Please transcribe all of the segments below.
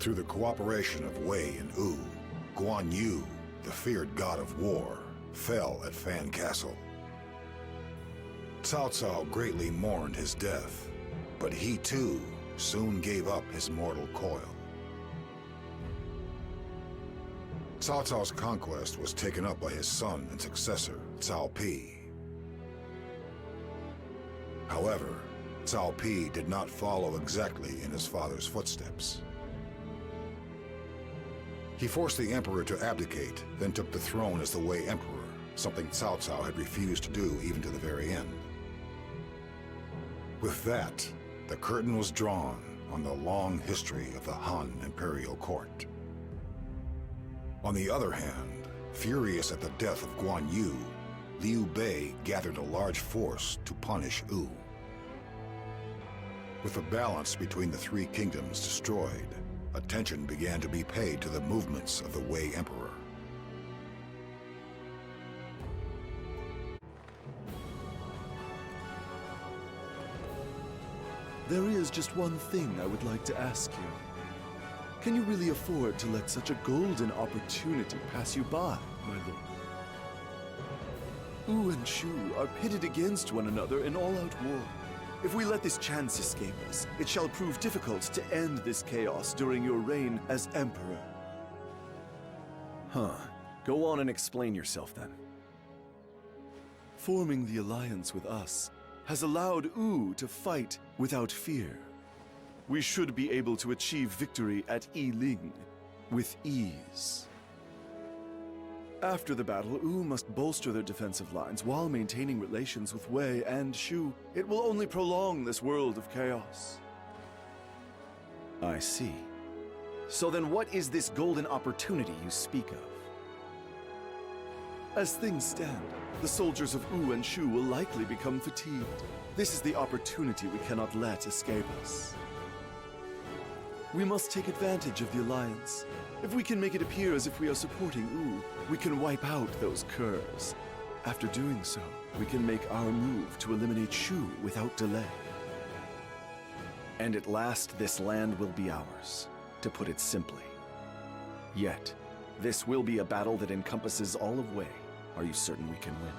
Through the cooperation of Wei and Wu, Guan Yu, the feared god of war, fell at Fan Castle. Cao Cao greatly mourned his death, but he too soon gave up his mortal coil. Cao Cao's conquest was taken up by his son and successor, Cao Pi. However, Cao Pi did not follow exactly in his father's footsteps. He forced the emperor to abdicate, then took the throne as the Wei emperor, something Cao Cao had refused to do even to the very end. With that, the curtain was drawn on the long history of the Han imperial court. On the other hand, furious at the death of Guan Yu, Liu Bei gathered a large force to punish Wu. With the balance between the three kingdoms destroyed, attention began to be paid to the movements of the Wei emperor. There is just one thing I would like to ask you. Can you really afford to let such a golden opportunity pass you by, my lord? Wu and Shu are pitted against one another in all-out war. If we let this chance escape us, it shall prove difficult to end this chaos during your reign as emperor. Huh. Go on and explain yourself then. Forming the alliance with us has allowed Wu to fight without fear. We should be able to achieve victory at Yiling with ease. After the battle, Wu must bolster their defensive lines while maintaining relations with Wei and Shu. It will only prolong this world of chaos. I see. So then what is this golden opportunity you speak of? As things stand, the soldiers of Wu and Shu will likely become fatigued. This is the opportunity we cannot let escape us. We must take advantage of the alliance. If we can make it appear as if we are supporting Wu, we can wipe out those curs. After doing so, we can make our move to eliminate Shu without delay. And at last, this land will be ours, to put it simply. Yet, this will be a battle that encompasses all of Wei. Are you certain we can win?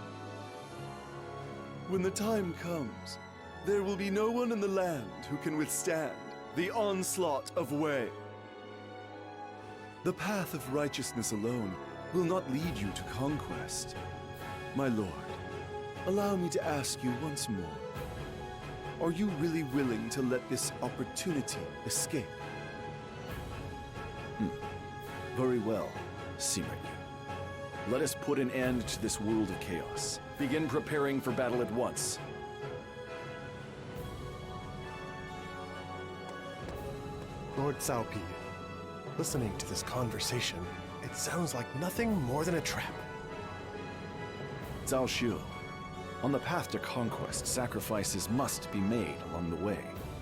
When the time comes, there will be no one in the land who can withstand the onslaught of Wei. The path of righteousness alone will not lead you to conquest. My lord, allow me to ask you once more. Are you really willing to let this opportunity escape? Very well, Sima Yi. Let us put an end to this world of chaos. Begin preparing for battle at once. Lord Cao Pi, listening to this conversation, it sounds like nothing more than a trap. Cao Shu, on the path to conquest, sacrifices must be made along the way.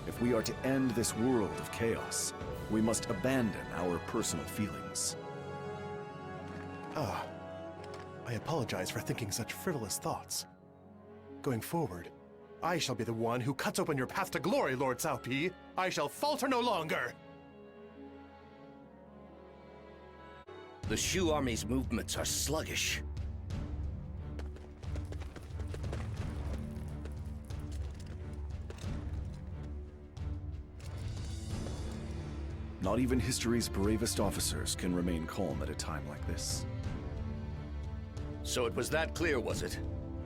If we are to end this world of chaos, we must abandon our personal feelings. I apologize for thinking such frivolous thoughts. Going forward, I shall be the one who cuts open your path to glory, Lord Cao Pi. I shall falter no longer. The Shu army's movements are sluggish. Not even history's bravest officers can remain calm at a time like this. So it was that clear, was it?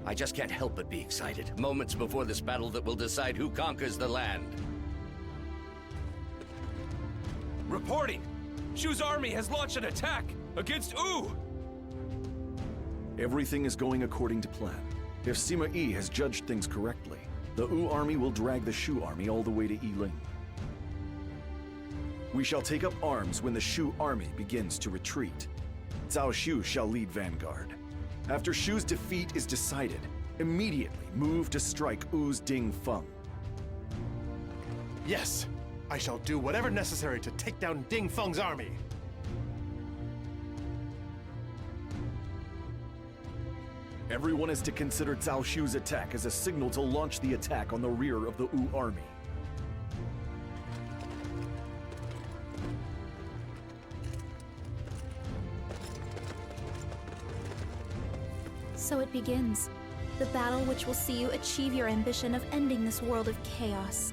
I just can't help but be excited. Moments before this battle that will decide who conquers the land. Reporting! Shu's army has launched an attack against Wu! Everything is going according to plan. If Sima Yi has judged things correctly, the Wu army will drag the Shu army all the way to Yiling. We shall take up arms when the Shu army begins to retreat. Cao Shu shall lead vanguard. After Shu's defeat is decided, immediately move to strike Wu's Ding Feng. Yes, I shall do whatever necessary to take down Ding Feng's army. Everyone is to consider Cao Shu's attack as a signal to launch the attack on the rear of the Wu army. So it begins. The battle which will see you achieve your ambition of ending this world of chaos.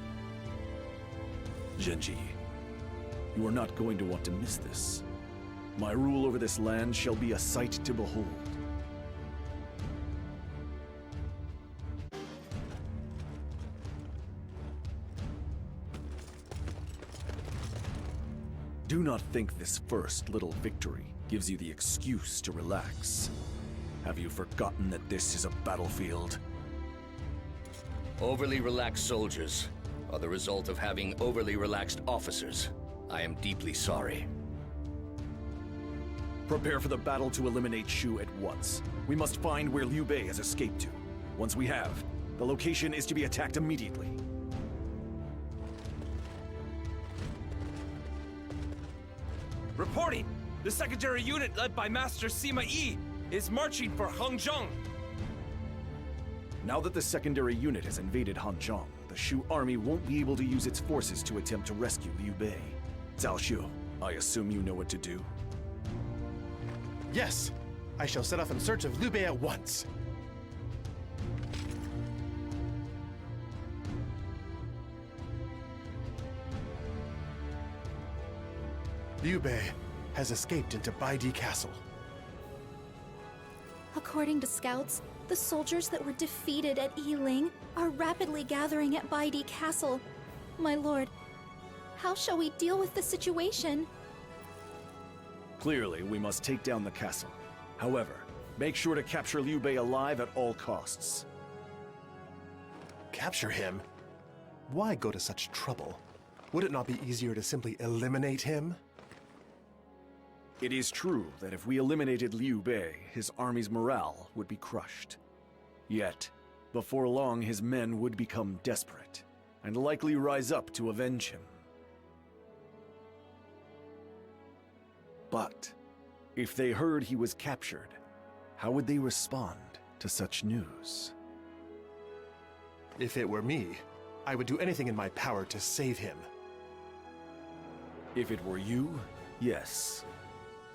Genji, you are not going to want to miss this. My rule over this land shall be a sight to behold. Do not think this first little victory gives you the excuse to relax. Have you forgotten that this is a battlefield? Overly relaxed soldiers are the result of having overly relaxed officers. I am deeply sorry. Prepare for the battle to eliminate Shu at once. We must find where Liu Bei has escaped to. Once we have, the location is to be attacked immediately. Reporting! The secondary unit led by Master Sima Yi is marching for Hangzhou. Now that the secondary unit has invaded Hanzhong, the Shu army won't be able to use its forces to attempt to rescue Liu Bei. Cao Shu, I assume you know what to do? Yes, I shall set off in search of Liu Bei at once. Liu Bei has escaped into Baidi Castle. According to scouts, the soldiers that were defeated at Yiling are rapidly gathering at Baidi Castle. My lord, how shall we deal with the situation? Clearly, we must take down the castle. However, make sure to capture Liu Bei alive at all costs. Capture him? Why go to such trouble? Would it not be easier to simply eliminate him? It is true that if we eliminated Liu Bei, his army's morale would be crushed. Yet, before long his men would become desperate, and likely rise up to avenge him. But, if they heard he was captured, how would they respond to such news? If it were me, I would do anything in my power to save him. If it were you, yes.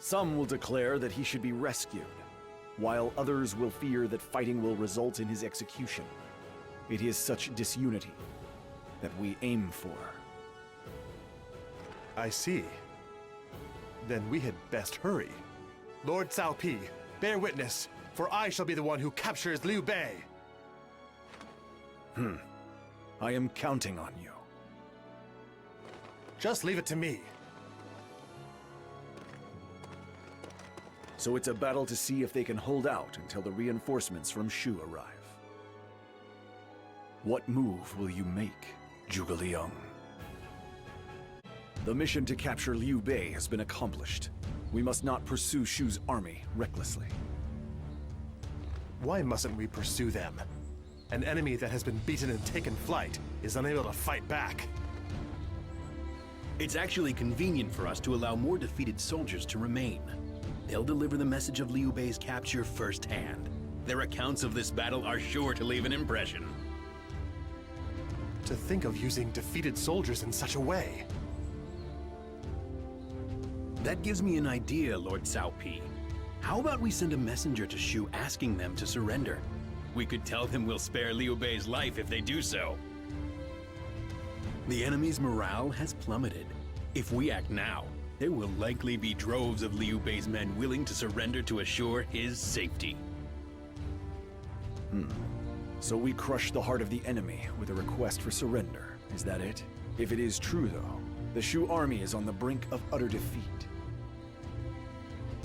Some will declare that he should be rescued, while others will fear that fighting will result in his execution. It is such disunity that we aim for. I see. Then we had best hurry. Lord Cao Pi, bear witness, for I shall be the one who captures Liu Bei. I am counting on you. Just leave it to me. So it's a battle to see if they can hold out until the reinforcements from Shu arrive. What move will you make, Zhuge Liang? The mission to capture Liu Bei has been accomplished. We must not pursue Shu's army recklessly. Why mustn't we pursue them? An enemy that has been beaten and taken flight is unable to fight back. It's actually convenient for us to allow more defeated soldiers to remain. They'll deliver the message of Liu Bei's capture firsthand. Their accounts of this battle are sure to leave an impression. To think of using defeated soldiers in such a way. That gives me an idea, Lord Cao Pi. How about we send a messenger to Shu asking them to surrender? We could tell them we'll spare Liu Bei's life if they do so. The enemy's morale has plummeted. If we act now, there will likely be droves of Liu Bei's men willing to surrender to assure his safety. So we crush the heart of the enemy with a request for surrender. Is that it? If it is true, though, the Shu army is on the brink of utter defeat.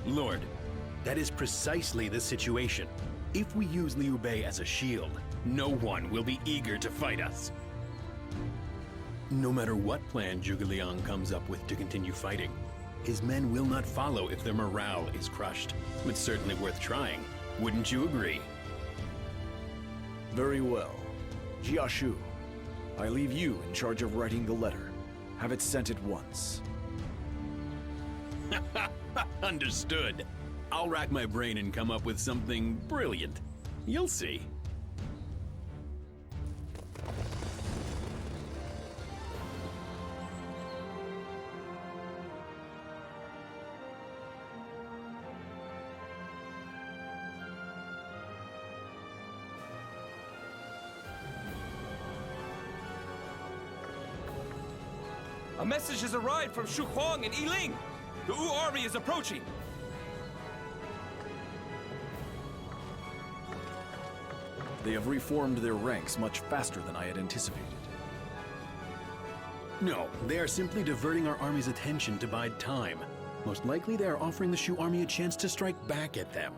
Lord, that is precisely the situation. If we use Liu Bei as a shield, no one will be eager to fight us. No matter what plan Zhuge Liang comes up with to continue fighting, his men will not follow if their morale is crushed. It's certainly worth trying. Wouldn't you agree? Very well. Jia Shu, I leave you in charge of writing the letter. Have it sent at once. Understood. I'll rack my brain and come up with something brilliant. You'll see. A message has arrived from Shu Huang and Yiling. The Wu army is approaching. They have reformed their ranks much faster than I had anticipated. No, they are simply diverting our army's attention to bide time. Most likely they are offering the Shu army a chance to strike back at them.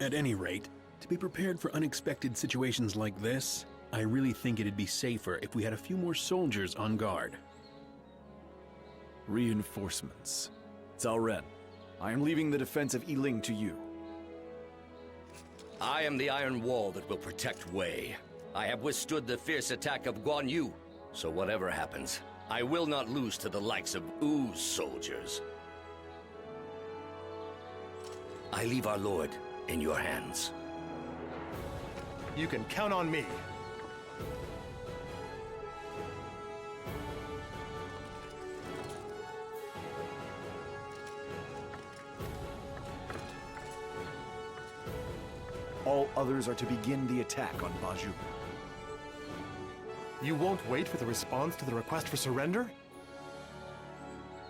At any rate, to be prepared for unexpected situations like this, I really think it'd be safer if we had a few more soldiers on guard. Reinforcements. Cao Ren, I am leaving the defense of Yiling to you. I am the iron wall that will protect Wei. I have withstood the fierce attack of Guan Yu, so whatever happens, I will not lose to the likes of Wu's soldiers. I leave our lord in your hands. You can count on me. All others are to begin the attack on Bajun. You won't wait for the response to the request for surrender?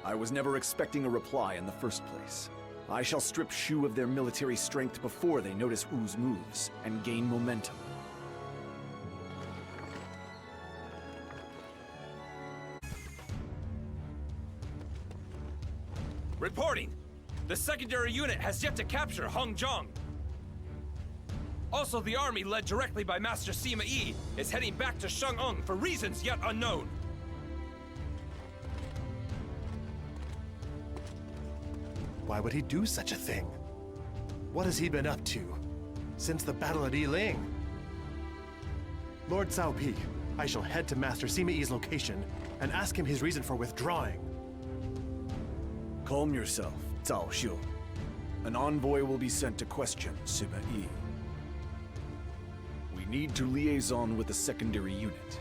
I was never expecting a reply in the first place. I shall strip Shu of their military strength before they notice Wu's moves and gain momentum. Reporting! The secondary unit has yet to capture Hongzhong. Also, the army led directly by Master Sima Yi is heading back to Shang'eng for reasons yet unknown. Why would he do such a thing? What has he been up to since the battle at Yiling? Lord Cao Pi, I shall head to Master Sima Yi's location and ask him his reason for withdrawing. Calm yourself, Cao Xiu. An envoy will be sent to question Sima Yi. We need to liaison with the secondary unit.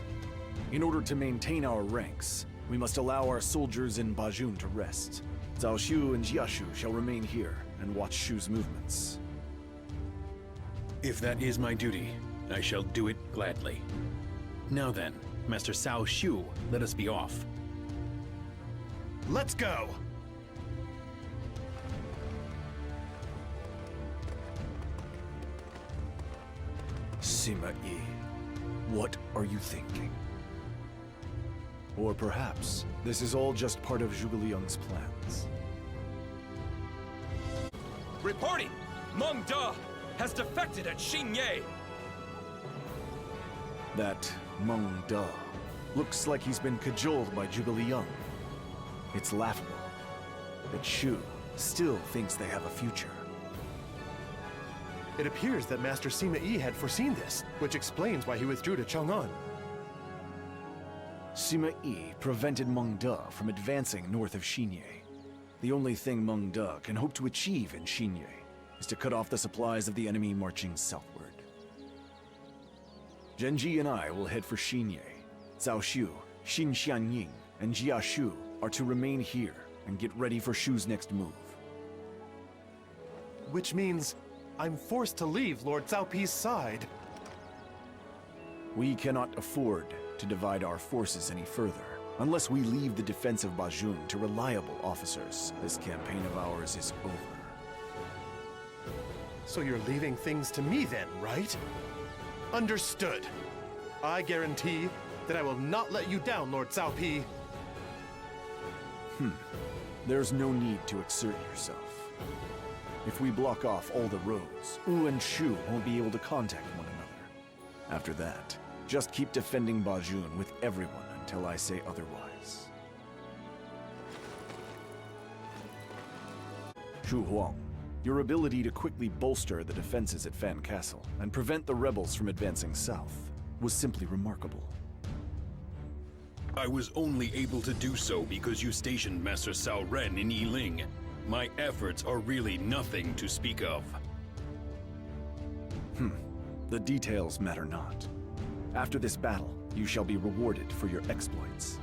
In order to maintain our ranks, we must allow our soldiers in Bajun to rest. Cao Xiu and Jiashu shall remain here and watch Shu's movements. If that is my duty, I shall do it gladly. Now then, Master Cao Xiu, let us be off. Let's go! Sima Yi, what are you thinking? Or perhaps this is all just part of Zhuge Liang's plans. Reporting! Meng Da has defected at Xinye. That Meng Da looks like he's been cajoled by Zhuge Liang. It's laughable that Shu still thinks they have a future. It appears that Master Sima Yi had foreseen this, which explains why he withdrew to Chang'an. Sima Yi prevented Meng Da from advancing north of Xinye. The only thing Meng Da can hope to achieve in Xinye is to cut off the supplies of the enemy marching southward. Genji and I will head for Xinye. Cao Xiu, Xin Xianying, and Jia Shu are to remain here and get ready for Shu's next move. Which means I'm forced to leave Lord Cao Pi's side. We cannot afford to divide our forces any further. Unless we leave the defense of Bajun to reliable officers, this campaign of ours is over. So you're leaving things to me then, right? Understood. I guarantee that I will not let you down, Lord Cao Pi. There's no need to exert yourself. If we block off all the roads, Wu and Shu won't be able to contact one another. After that, just keep defending Bajun with everyone until I say otherwise. Shu Huang, your ability to quickly bolster the defenses at Fan Castle and prevent the rebels from advancing south was simply remarkable. I was only able to do so because you stationed Master Cao Ren in Yiling. My efforts are really nothing to speak of. The details matter not. After this battle, you shall be rewarded for your exploits.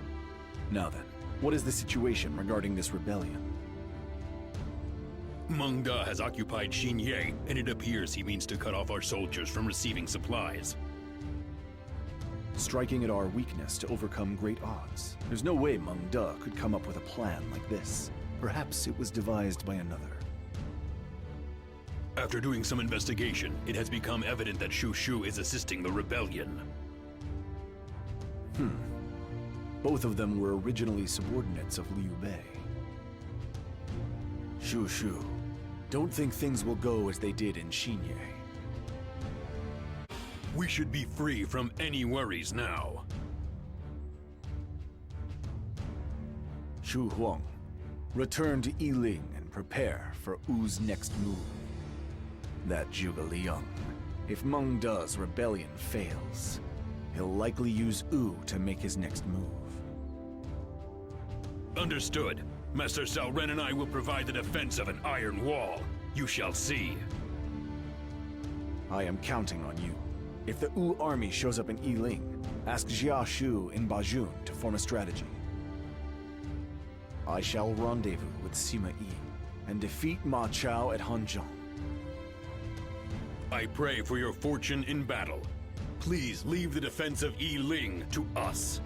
Now then, what is the situation regarding this rebellion? Meng Da has occupied Xinye, and it appears he means to cut off our soldiers from receiving supplies. striking at our weakness to overcome great odds. There's no way Meng Da could come up with a plan like this. Perhaps it was devised by another. After doing some investigation, it has become evident that Shu is assisting the rebellion. Both of them were originally subordinates of Liu Bei. Shu, don't think things will go as they did in Xinye. We should be free from any worries now. Shu Huang, return to Yiling and prepare for Wu's next move. That Zhuge Liang, if Meng Da's rebellion fails, he'll likely use Wu to make his next move. Understood. Master Cao Ren and I will provide the defense of an iron wall. You shall see. I am counting on you. If the Wu army shows up in Yiling, ask Jia Shu in Bajun to form a strategy. I shall rendezvous with Sima Yi and defeat Ma Chao at Hanzhong. I pray for your fortune in battle. Please leave the defense of Yiling to us.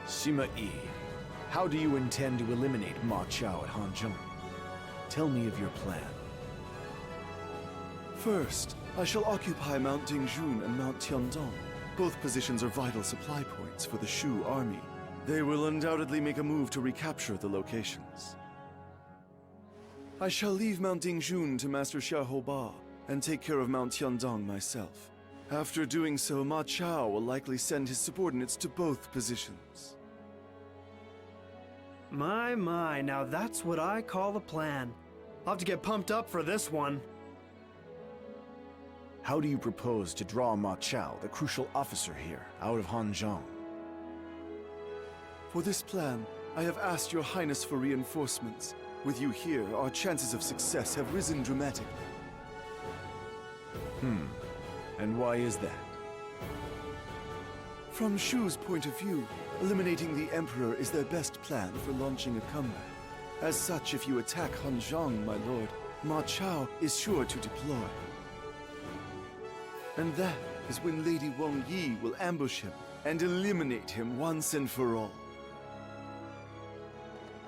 Sima Yi, how do you intend to eliminate Ma Chao at Hanzhong? Tell me of your plan. First, I shall occupy Mount Dingjun and Mount Tiandong. Both positions are vital supply points for the Shu army. They will undoubtedly make a move to recapture the locations. I shall leave Mount Dingjun to Master Xiahou Ba and take care of Mount Tiandong myself. After doing so, Ma Chao will likely send his subordinates to both positions. My, now that's what I call a plan. I'll have to get pumped up for this one. How do you propose to draw Ma Chao, the crucial officer here, out of Hanzhong? For this plan, I have asked Your Highness for reinforcements. With you here, our chances of success have risen dramatically. And why is that? From Shu's point of view, eliminating the Emperor is their best plan for launching a comeback. As such, if you attack Hanzhong, my lord, Ma Chao is sure to deploy. And that is when Lady Wang Yi will ambush him and eliminate him once and for all.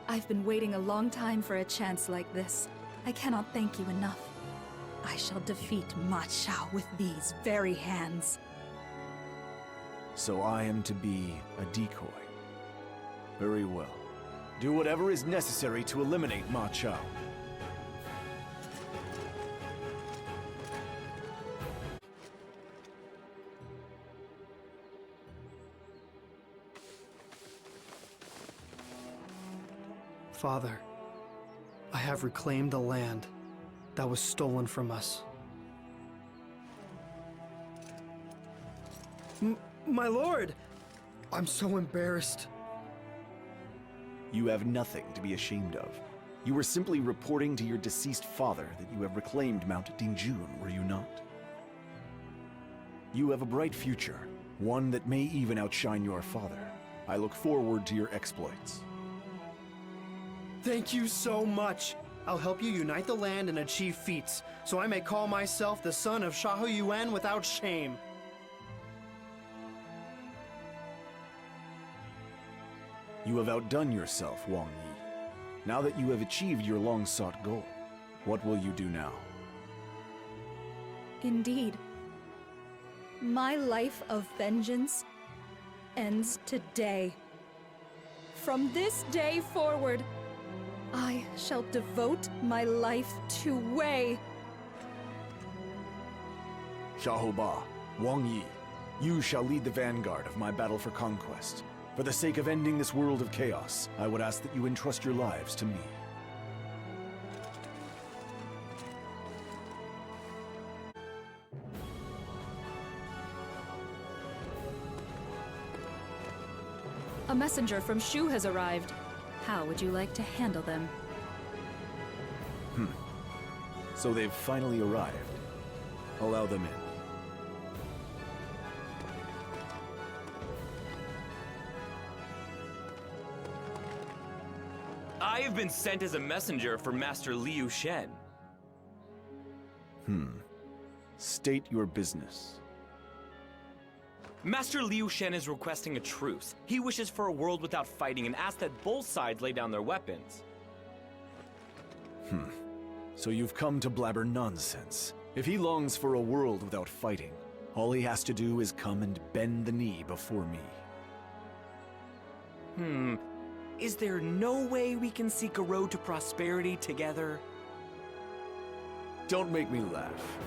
I've been waiting a long time for a chance like this. I cannot thank you enough. I shall defeat Ma Chao with these very hands. So I am to be a decoy. Very well. Do whatever is necessary to eliminate Ma Chao. Father, I have reclaimed the land that was stolen from us. My lord! I'm so embarrassed. You have nothing to be ashamed of. You were simply reporting to your deceased father that you have reclaimed Mount Dingjun, were you not? You have a bright future, one that may even outshine your father. I look forward to your exploits. Thank you so much. I'll help you unite the land and achieve feats, so I may call myself the son of Shahu Yuan without shame. You have outdone yourself, Wang Yi. Now that you have achieved your long-sought goal, what will you do now? Indeed. My life of vengeance ends today. From this day forward, I shall devote my life to Wei. Xiahou Ba, Wang Yi, you shall lead the vanguard of my battle for conquest. For the sake of ending this world of chaos, I would ask that you entrust your lives to me. A messenger from Shu has arrived. How would you like to handle them? So they've finally arrived. Allow them in. I have been sent as a messenger for Master Liu Shen. State your business. Master Liu Shen is requesting a truce. He wishes for a world without fighting and asks that both sides lay down their weapons. So you've come to blabber nonsense. If he longs for a world without fighting, all he has to do is come and bend the knee before me. Is there no way we can seek a road to prosperity together? Don't make me laugh.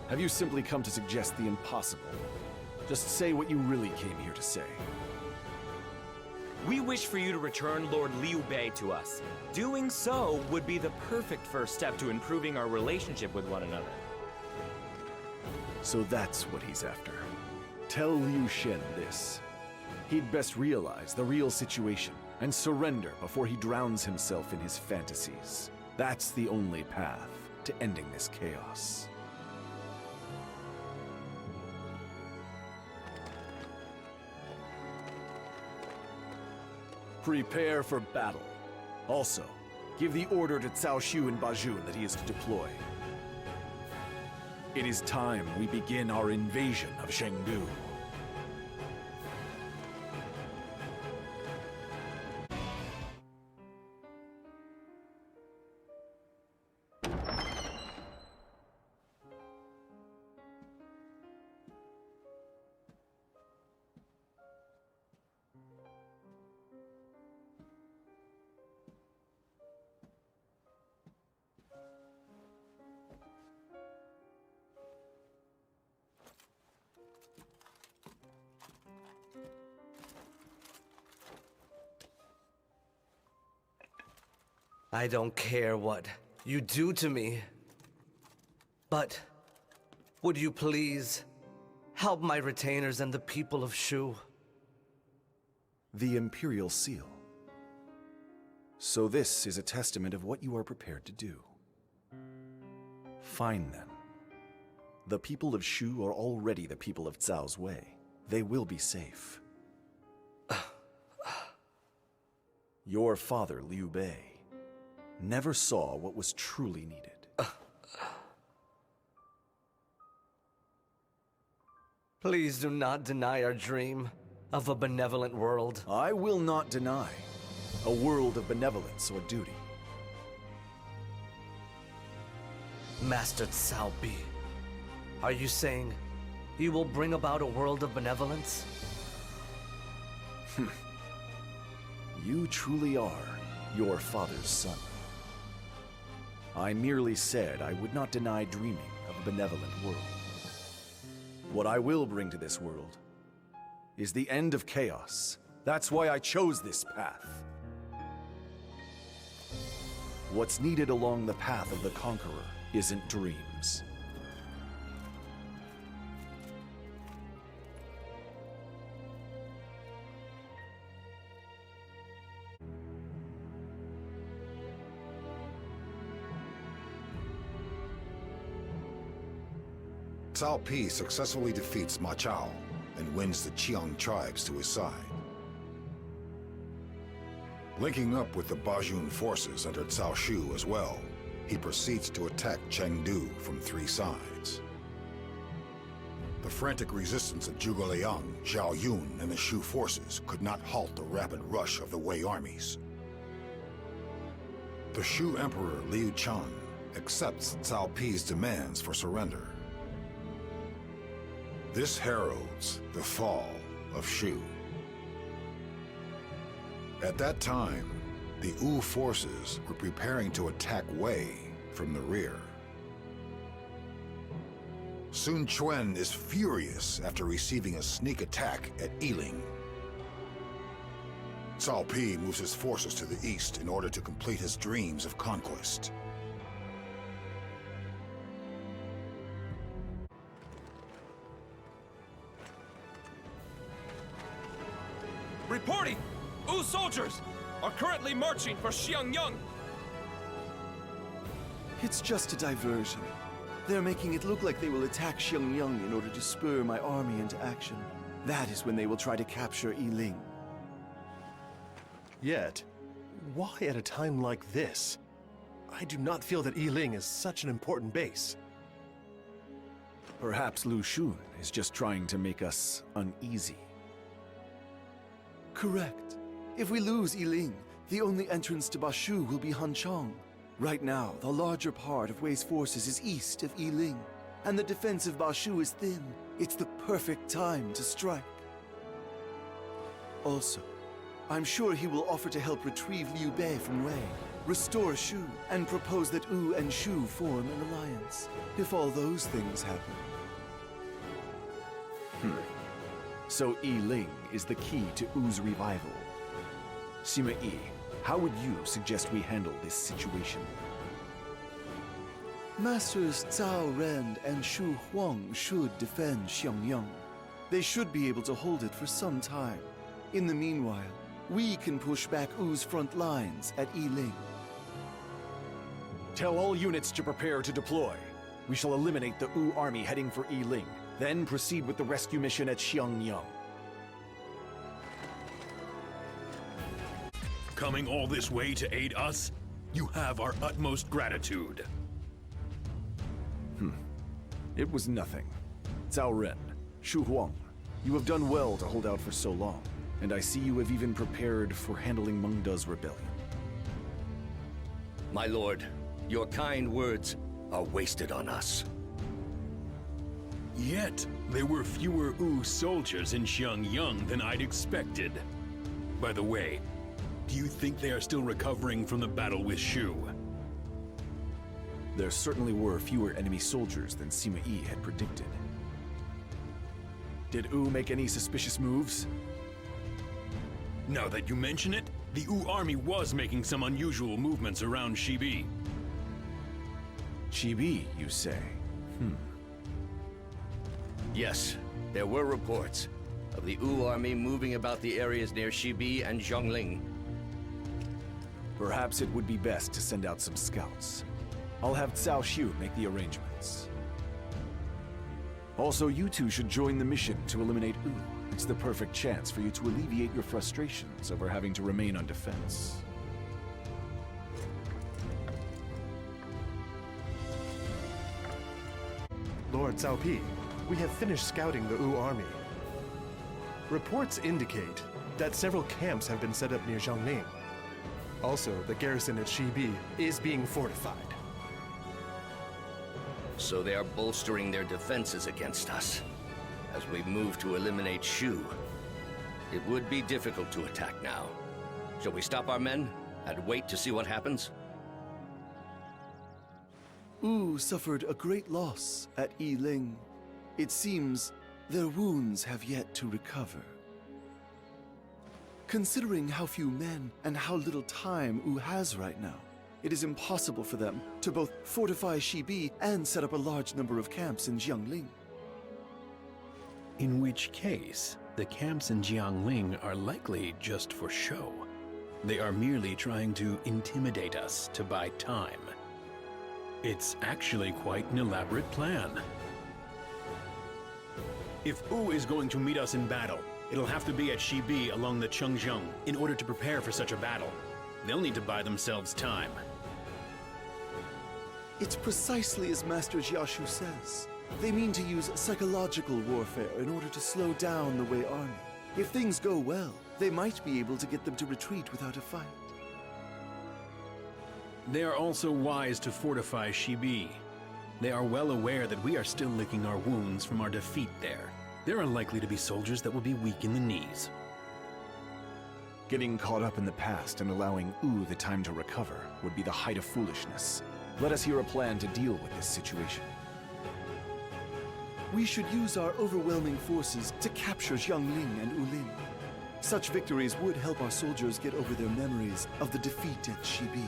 Have you simply come to suggest the impossible? Just say what you really came here to say. We wish for you to return Lord Liu Bei to us. Doing so would be the perfect first step to improving our relationship with one another. So that's what he's after. Tell Liu Shen this. He'd best realize the real situation and surrender before he drowns himself in his fantasies. That's the only path to ending this chaos. Prepare for battle. Also, give the order to Cao Shu and Bajun that he is to deploy. It is time we begin our invasion of Chengdu. I don't care what you do to me, but would you please help my retainers and the people of Shu? The Imperial Seal. So this is a testament of what you are prepared to do. Fine then. The people of Shu are already the people of Cao's Wei. They will be safe. Your father, Liu Bei, never saw what was truly needed. Please do not deny our dream of a benevolent world. I will not deny a world of benevolence or duty. Master Cao Pi, are you saying you will bring about a world of benevolence? You truly are your father's son. I merely said I would not deny dreaming of a benevolent world. What I will bring to this world is the end of chaos. That's why I chose this path. What's needed along the path of the conqueror isn't dreams. Cao Pi successfully defeats Ma Chao and wins the Qiang tribes to his side. Linking up with the Bajun forces under Cao Shu as well, he proceeds to attack Chengdu from 3 sides. The frantic resistance of Zhuge Liang, Zhao Yun, and the Shu forces could not halt the rapid rush of the Wei armies. The Shu Emperor Liu Chan accepts Cao Pi's demands for surrender. This heralds the fall of Shu. At that time, the Wu forces were preparing to attack Wei from the rear. Sun Quan is furious after receiving a sneak attack at Yiling. Cao Pi moves his forces to the east in order to complete his dreams of conquest. Reporting! Wu soldiers are currently marching for Xiangyang. It's just a diversion. They're making it look like they will attack Xiangyang in order to spur my army into action. That is when they will try to capture Yiling. Yet, why at a time like this? I do not feel that Yiling is such an important base. Perhaps Lu Xun is just trying to make us uneasy. Correct. If we lose Yiling, the only entrance to Bashu will be Hanchang. Right now, the larger part of Wei's forces is east of Yiling, and the defense of Bashu is thin. It's the perfect time to strike. Also, I'm sure he will offer to help retrieve Liu Bei from Wei, restore Shu, and propose that Wu and Shu form an alliance. If all those things happen. So Yiling is the key to Wu's revival. Sima Yi, how would you suggest we handle this situation? Masters Cao Ren and Shu Huang should defend Xiangyang. They should be able to hold it for some time. In the meanwhile, we can push back Wu's front lines at Yiling. Tell all units to prepare to deploy. We shall eliminate the Wu army heading for Yiling, then proceed with the rescue mission at Xiangyang. Coming all this way to aid us? You have our utmost gratitude. It was nothing. Cao Ren, Shu Huang, you have done well to hold out for so long, and I see you have even prepared for handling Meng De's rebellion. My lord, your kind words are wasted on us. Yet, there were fewer Wu soldiers in Xiangyang than I'd expected. By the way, do you think they are still recovering from the battle with Shu? There certainly were fewer enemy soldiers than Sima Yi had predicted. Did Wu make any suspicious moves? Now that you mention it, the Wu army was making some unusual movements around Chibi. Chibi, you say? Yes, there were reports of the Wu army moving about the areas near Chibi and Zhongling. Perhaps it would be best to send out some scouts. I'll have Cao Xiu make the arrangements. Also, you two should join the mission to eliminate Wu. It's the perfect chance for you to alleviate your frustrations over having to remain on defense. Lord Cao Pi, we have finished scouting the Wu army. Reports indicate that several camps have been set up near Zhongling. Also, the garrison at Chibi is being fortified. So they are bolstering their defenses against us. As we move to eliminate Shu, it would be difficult to attack now. Shall we stop our men and wait to see what happens? Wu suffered a great loss at Yiling. It seems their wounds have yet to recover. Considering how few men and how little time Wu has right now, it is impossible for them to both fortify Chibi and set up a large number of camps in Jiangling. In which case, the camps in Jiangling are likely just for show. They are merely trying to intimidate us to buy time. It's actually quite an elaborate plan. If Wu is going to meet us in battle, it'll have to be at Chibi along the Chengjiang in order to prepare for such a battle. They'll need to buy themselves time. It's precisely as Master Jiashu says. They mean to use psychological warfare in order to slow down the Wei army. If things go well, they might be able to get them to retreat without a fight. They are also wise to fortify Chibi. They are well aware that we are still licking our wounds from our defeat there. There are likely to be soldiers that will be weak in the knees. Getting caught up in the past and allowing Wu the time to recover would be the height of foolishness. Let us hear a plan to deal with this situation. We should use our overwhelming forces to capture Jiangling and Ulin. Such victories would help our soldiers get over their memories of the defeat at Chibi.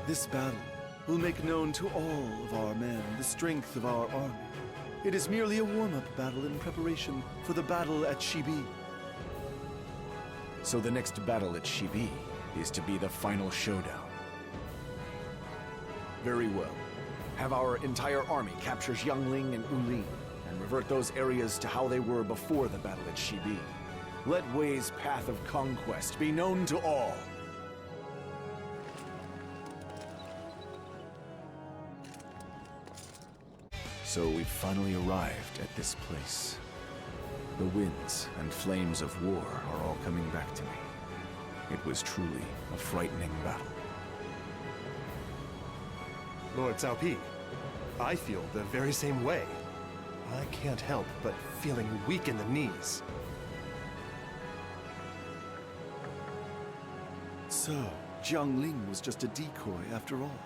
This battle will make known to all of our men the strength of our army. It is merely a warm-up battle in preparation for the battle at Chibi. So the next battle at Chibi is to be the final showdown. Very well. Have our entire army capture Jiangling and Ulin, and revert those areas to how they were before the battle at Chibi. Let Wei's path of conquest be known to all. So we've finally arrived at this place. The winds and flames of war are all coming back to me. It was truly a frightening battle. Lord Cao Pi, I feel the very same way. I can't help but feeling weak in the knees. So, Yiling was just a decoy after all.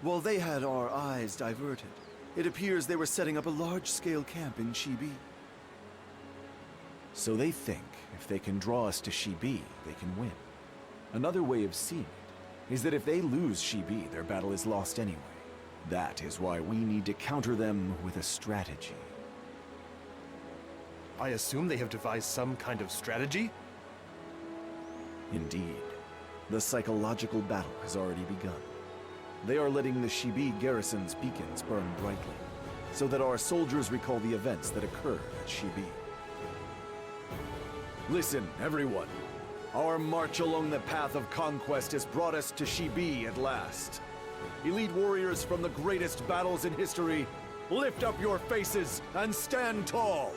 While they had our eyes diverted, it appears they were setting up a large-scale camp in Chibi. So they think if they can draw us to Chibi, they can win. Another way of seeing it is that if they lose Chibi, their battle is lost anyway. That is why we need to counter them with a strategy. I assume they have devised some kind of strategy? Indeed. The psychological battle has already begun. They are letting the Chibi garrison's beacons burn brightly, so that our soldiers recall the events that occurred at Chibi. Listen, everyone. Our march along the path of conquest has brought us to Chibi at last. Elite warriors from the greatest battles in history, lift up your faces and stand tall!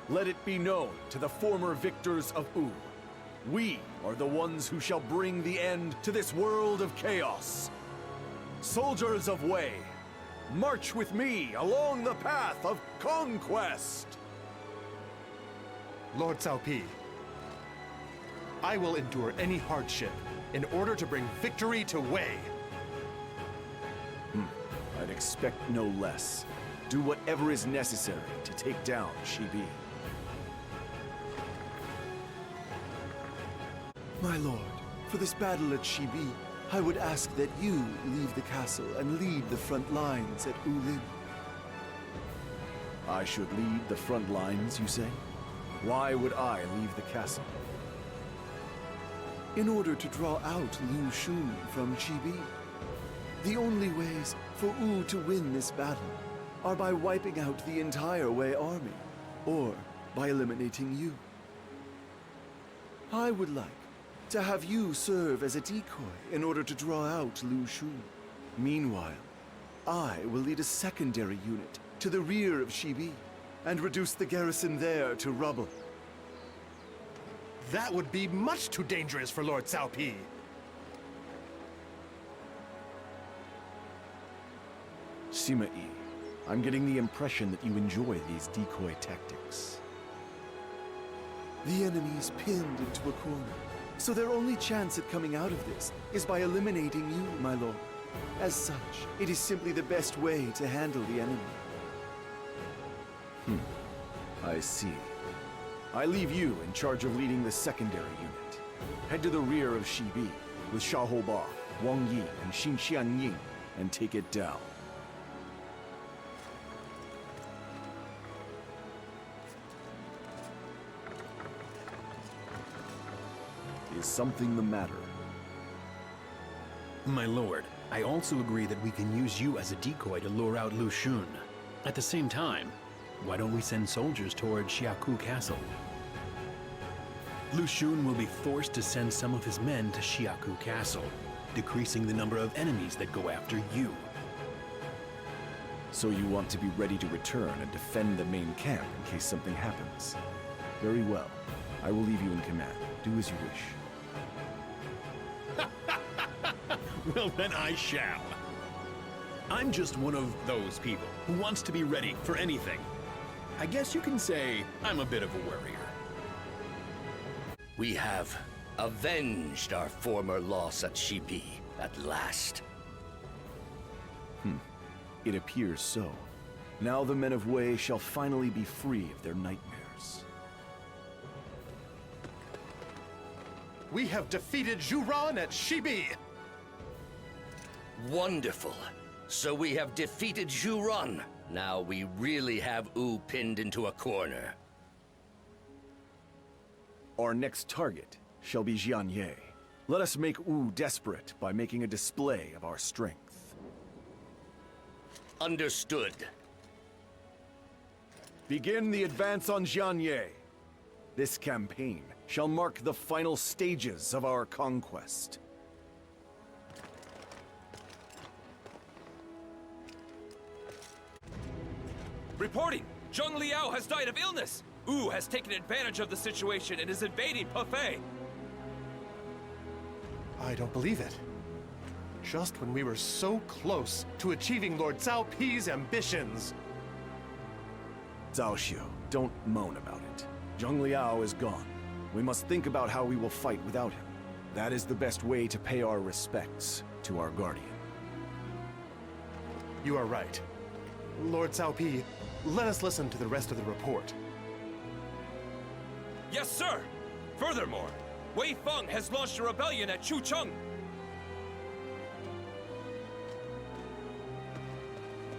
Let it be known to the former victors of Wu. We are the ones who shall bring the end to this world of chaos. Soldiers of Wei, march with me along the path of conquest! Lord Cao Pi, I will endure any hardship in order to bring victory to Wei. I'd expect no less. Do whatever is necessary to take down Chibi. My lord, for this battle at Chibi, I would ask that you leave the castle and lead the front lines at Yiling. I should lead the front lines, you say? Why would I leave the castle? In order to draw out Liu Xun from Chibi. The only ways for Wu to win this battle are by wiping out the entire Wei army, or by eliminating you. I would like to have you serve as a decoy in order to draw out Liu Xun. Meanwhile, I will lead a secondary unit to the rear of Chibi and reduce the garrison there to rubble. That would be much too dangerous for Lord Cao Pi. Sima Yi, I'm getting the impression that you enjoy these decoy tactics. The enemy is pinned into a corner, so their only chance at coming out of this is by eliminating you, my lord. As such, it is simply the best way to handle the enemy. I see. I leave you in charge of leading the secondary unit. Head to the rear of Chibi with Xiaohoba, Wang Yi, and Xin Xianying and take it down. Is something the matter? My lord, I also agree that we can use you as a decoy to lure out Liu Xun. At the same time, why don't we send soldiers toward Xiaku Castle? Liu Xun will be forced to send some of his men to Xiaku Castle, decreasing the number of enemies that go after you. So you want to be ready to return and defend the main camp in case something happens. Very well. I will leave you in command. Do as you wish. Well, then I shall. I'm just one of those people who wants to be ready for anything. I guess you can say I'm a bit of a worrier. We have avenged our former loss at Chibi at last. It appears so. Now the men of Wei shall finally be free of their nightmares. We have defeated Zhuran at Chibi! Wonderful. So we have defeated Zhuran. Now we really have Wu pinned into a corner. Our next target shall be Jianye. Let us make Wu desperate by making a display of our strength. Understood. Begin the advance on Jianye. This campaign shall mark the final stages of our conquest. Reporting! Zheng Liao has died of illness! Wu has taken advantage of the situation and is invading Pefei! I don't believe it. Just when we were so close to achieving Lord Cao Pi's ambitions. Cao Xiu, don't moan about it. Zheng Liao is gone. We must think about how we will fight without him. That is the best way to pay our respects to our guardian. You are right. Lord Cao Pi, let us listen to the rest of the report. Yes, sir! Furthermore, Wei Feng has launched a rebellion at Chucheng.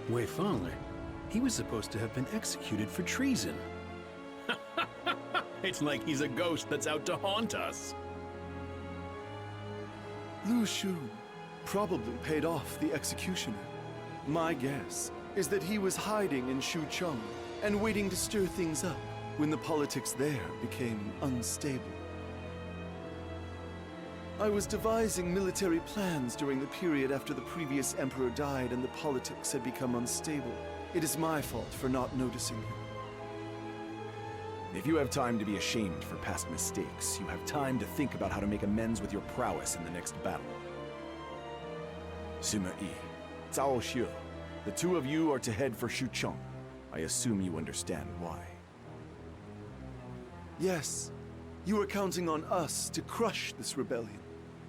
Wei Feng? He was supposed to have been executed for treason. It's like he's a ghost that's out to haunt us. Lu Xun probably paid off the executioner. My guess is that he was hiding in Shucheng and waiting to stir things up when the politics there became unstable. I was devising military plans during the period after the previous emperor died and the politics had become unstable. It is my fault for not noticing him. If you have time to be ashamed for past mistakes, you have time to think about how to make amends with your prowess in the next battle. Sima Yi, Cao Xiu, the two of you are to head for Shucheng. I assume you understand why. Yes, you are counting on us to crush this rebellion,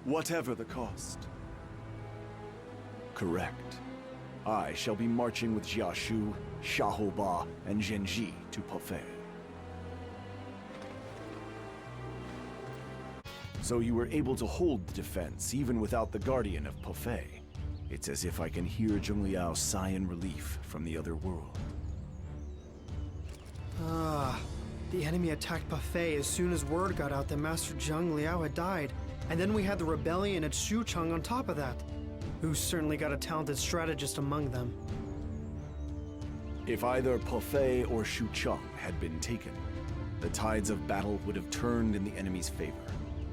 whatever the cost. Correct. I shall be marching with Jia Shu, Xiahou and Zhenji to Pefei. So you were able to hold the defense even without the guardian of Pefei. It's as if I can hear Zheng Liao sigh in relief from the other world. The enemy attacked Pefei as soon as word got out that Master Zheng Liao had died. And then we had the rebellion at Shucheng on top of that. Who's certainly got a talented strategist among them. If either Pefei or Shucheng had been taken, the tides of battle would have turned in the enemy's favor.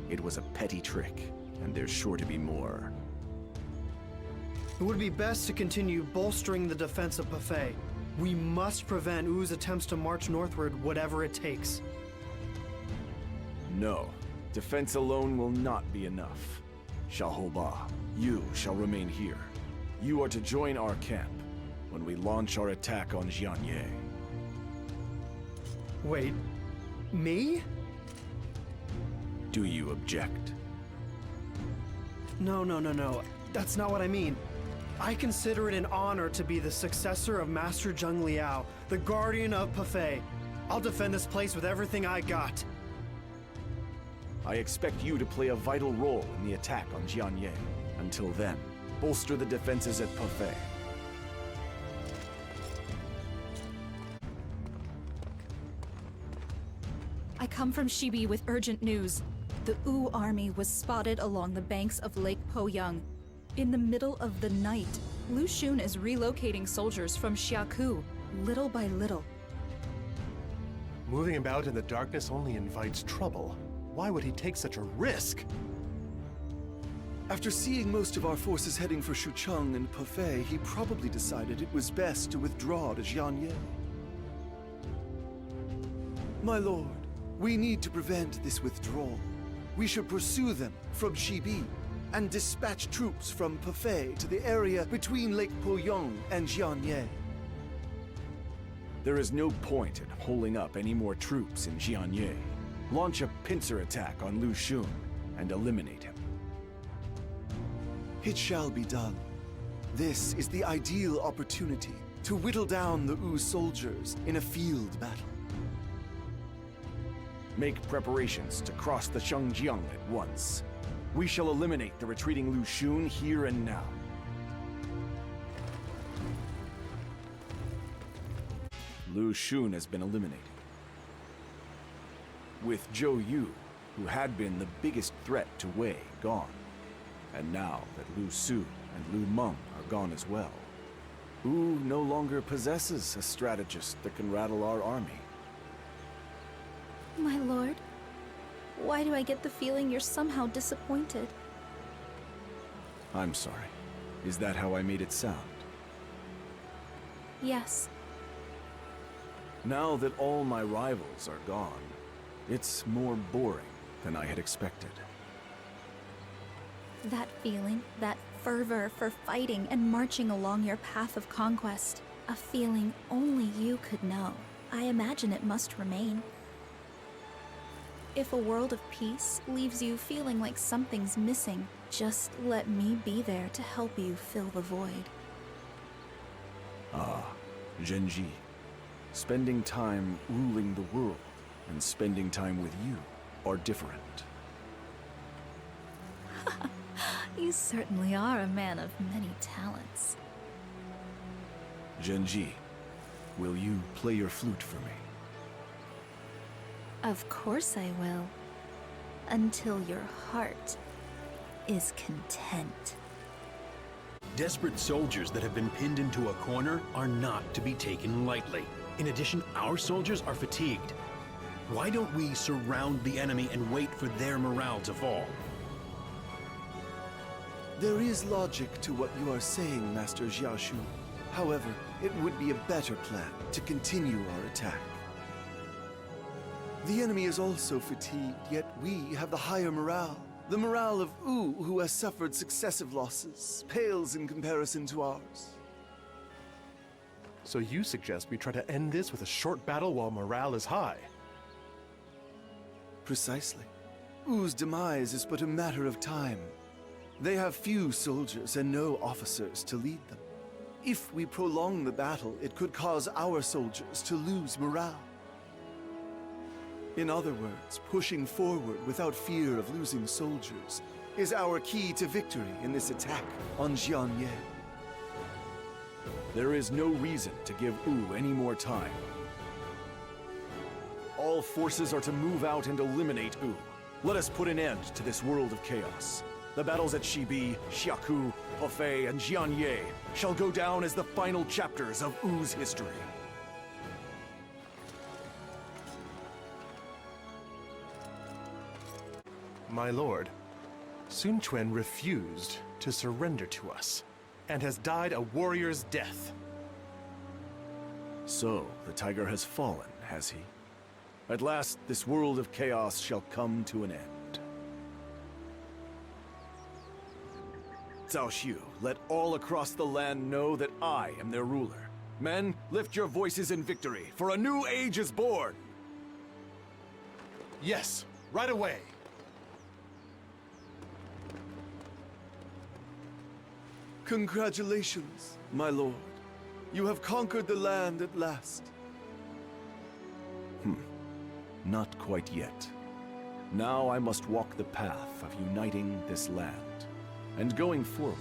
It was a petty trick, and there's sure to be more. It would be best to continue bolstering the defense of Pefei. We must prevent Wu's attempts to march northward, whatever it takes. No, defense alone will not be enough. Xiahou, you shall remain here. You are to join our camp when we launch our attack on Jianye. Wait, me? Do you object? No. That's not what I mean. I consider it an honor to be the successor of Master Zheng Liao, the guardian of Pefei. I'll defend this place with everything I got. I expect you to play a vital role in the attack on Jianye. Until then, bolster the defenses at Pefei. I come from Chibi with urgent news. The Wu army was spotted along the banks of Lake Poyang. In the middle of the night, Lu Xun is relocating soldiers from Xiaku, little by little. Moving about in the darkness only invites trouble. Why would he take such a risk? After seeing most of our forces heading for Shucheng and Pefei, he probably decided it was best to withdraw to Jianye. My lord, we need to prevent this withdrawal. We should pursue them from Chibi and dispatch troops from Pefei to the area between Lake Poyang and Jianye. There is no point in holding up any more troops in Jianye. Launch a pincer attack on Lu Xun and eliminate him. It shall be done. This is the ideal opportunity to whittle down the Wu soldiers in a field battle. Make preparations to cross the Shangjiang at once. We shall eliminate the retreating Lu Xun here and now. Lu Xun has been eliminated. With Zhou Yu, who had been the biggest threat to Wei, gone. And now that Lu Su and Lu Meng are gone as well, Wu no longer possesses a strategist that can rattle our army. My lord, why do I get the feeling you're somehow disappointed? I'm sorry. Is that how I made it sound? Yes. Now that all my rivals are gone, it's more boring than I had expected. That feeling, that fervor for fighting and marching along your path of conquest, a feeling only you could know. I imagine it must remain. If a world of peace leaves you feeling like something's missing, just let me be there to help you fill the void. Ah, Genji. Spending time ruling the world and spending time with you are different. You certainly are a man of many talents. Genji, will you play your flute for me? Of course I will. Until your heart is content. Desperate soldiers that have been pinned into a corner are not to be taken lightly. In addition, our soldiers are fatigued. Why don't we surround the enemy and wait for their morale to fall? There is logic to what you are saying, Master Xiaoshu. However, it would be a better plan to continue our attack. The enemy is also fatigued, yet we have the higher morale. The morale of Wu, who has suffered successive losses, pales in comparison to ours. So you suggest we try to end this with a short battle while morale is high? Precisely. Wu's demise is but a matter of time. They have few soldiers and no officers to lead them. If we prolong the battle, it could cause our soldiers to lose morale. In other words, pushing forward without fear of losing soldiers is our key to victory in this attack on Jianye. There is no reason to give Wu any more time. All forces are to move out and eliminate Wu. Let us put an end to this world of chaos. The battles at Chibi, Xiaku, Hefei, and Jianye shall go down as the final chapters of Wu's history. My lord, Sun Quan refused to surrender to us, and has died a warrior's death. So, the tiger has fallen, has he? At last, this world of chaos shall come to an end. Cao Pi, let all across the land know that I am their ruler. Men, lift your voices in victory, for a new age is born! Yes, right away! Congratulations, my lord. You have conquered the land at last. Not quite yet. Now I must walk the path of uniting this land. And going forward,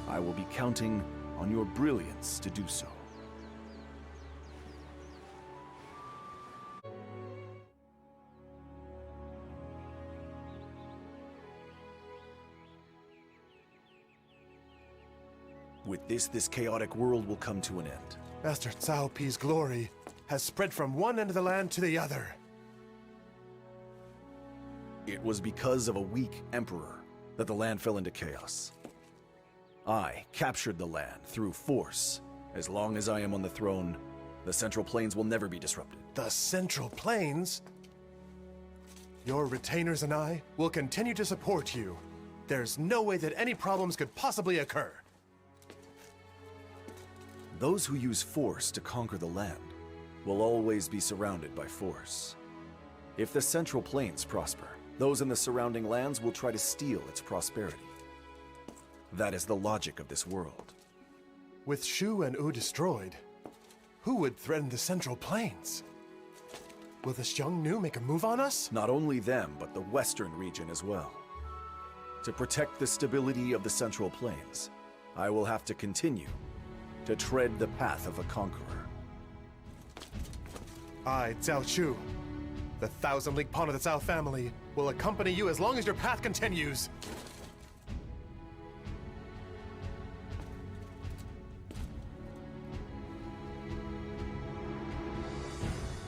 I will be counting on your brilliance to do so. With this chaotic world will come to an end. Master Cao Pi's glory has spread from one end of the land to the other. It was because of a weak emperor that the land fell into chaos. I captured the land through force. As long as I am on the throne, the Central Plains will never be disrupted. The Central Plains? Your retainers and I will continue to support you. There's no way that any problems could possibly occur. Those who use force to conquer the land will always be surrounded by force. If the Central Plains prosper, those in the surrounding lands will try to steal its prosperity. That is the logic of this world. With Shu and Wu destroyed, who would threaten the Central Plains? Will the Xiongnu make a move on us? Not only them, but the western region as well. To protect the stability of the Central Plains, I will have to continue to tread the path of a conqueror. I, Cao Chu, the thousand-league pawn of the Cao family, will accompany you as long as your path continues.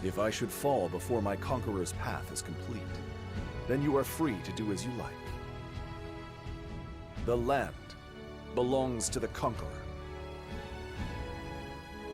If I should fall before my conqueror's path is complete, then you are free to do as you like. The land belongs to the conqueror.